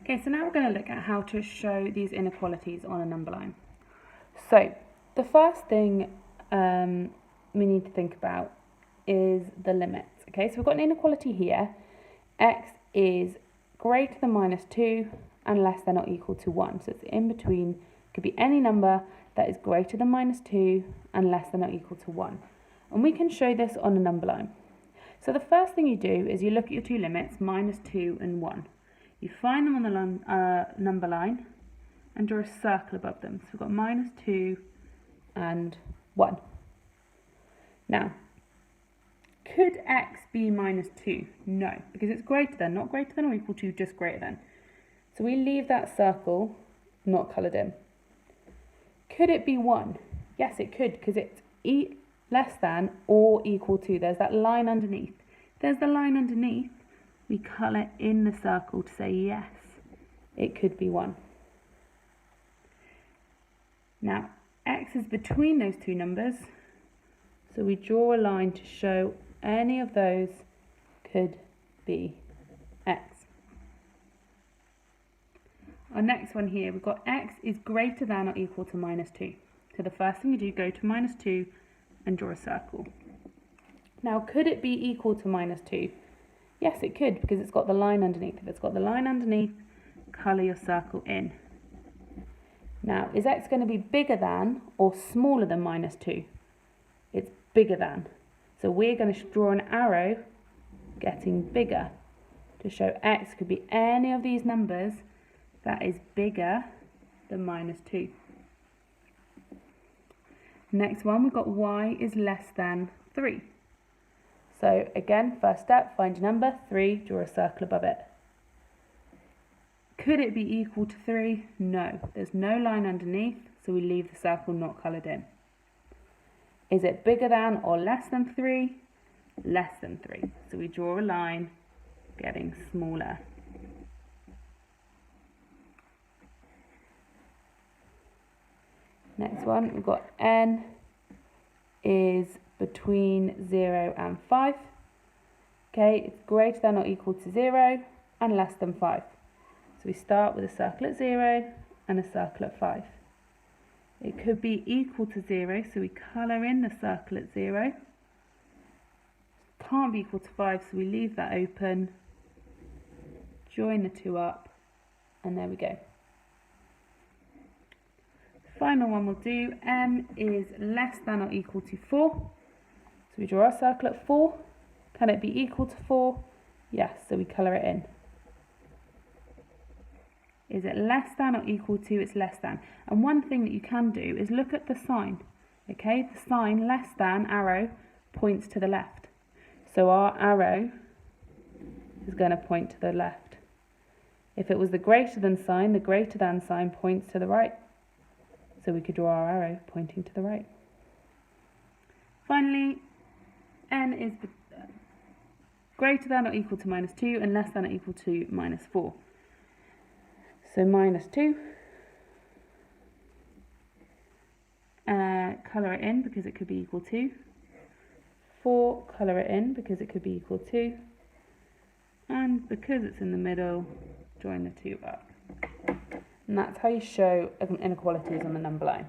Okay, so now we're going to look at how to show these inequalities on a number line. So the first thing we need to think about is the limits. Okay, so we've got an inequality here. X is greater than minus 2 and less than or equal to 1. So it's in between. It could be any number that is greater than minus 2 and less than or equal to 1. And we can show this on a number line. So the first thing you do is you look at your two limits, minus 2 and 1. You find them on the number line and draw a circle above them. So we've got minus 2 and 1. Now, could x be minus 2? No, because it's greater than, not greater than or equal to, just greater than. So we leave that circle not coloured in. Could it be 1? Yes, it could, because it's less than or equal to. There's that line underneath. There's the line underneath. We colour in the circle to say yes, it could be 1. Now, x is between those two numbers, so we draw a line to show any of those could be x. Our next one here, we've got x is greater than or equal to minus 2. So the first thing you do, go to minus 2 and draw a circle. Now, could it be equal to minus 2? Yes, it could, because it's got the line underneath. If it's got the line underneath, colour your circle in. Now, is x going to be bigger than or smaller than minus 2? It's bigger than. So we're going to draw an arrow getting bigger to show x could be any of these numbers that is bigger than minus 2. Next one, we've got y is less than 3. So again, first step, find your number, 3, draw a circle above it. Could it be equal to 3? No, there's no line underneath, so we leave the circle not coloured in. Is it bigger than or less than 3? Less than 3, so we draw a line getting smaller. Next one, we've got n is between 0 and 5. Okay, it's greater than or equal to 0 and less than 5. So we start with a circle at 0 and a circle at 5. It could be equal to 0, so we colour in the circle at 0. Can't be equal to 5, so we leave that open, join the two up, and there we go. Final one we'll do, m is less than or equal to 4. So we draw our circle at 4. Can it be equal to 4? Yes, so we colour it in. Is it less than or equal to? It's less than. And one thing that you can do is look at the sign. Okay, the sign less than arrow points to the left. So our arrow is going to point to the left. If it was the greater than sign, the greater than sign points to the right. So we could draw our arrow pointing to the right. Finally, n is greater than or equal to minus 2 and less than or equal to minus 4. So minus 2, colour it in because it could be equal to. 4, colour it in because it could be equal to. And because it's in the middle, join the two up. And that's how you show inequalities on the number line.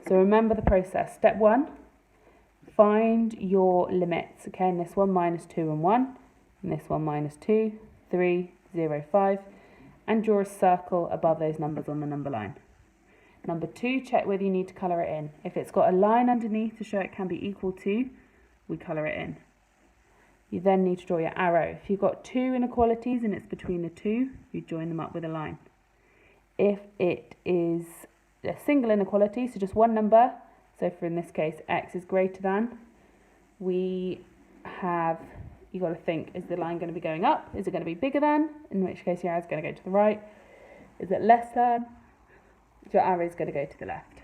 So remember the process. Step 1, find your limits. Okay, and this one minus 2 and 1, and this one minus 2, 3, 0, 5, and draw a circle above those numbers on the number line. Number 2, check whether you need to colour it in. If it's got a line underneath to show it can be equal to, we colour it in. You then need to draw your arrow. If you've got two inequalities and it's between the two, you join them up with a line. If it is a single inequality, so just one number, so for in this case x is greater than, you've got to think, is the line going to be going up? Is it going to be bigger than? In which case your arrow is going to go to the right. Is it less than? Your arrow is going to go to the left.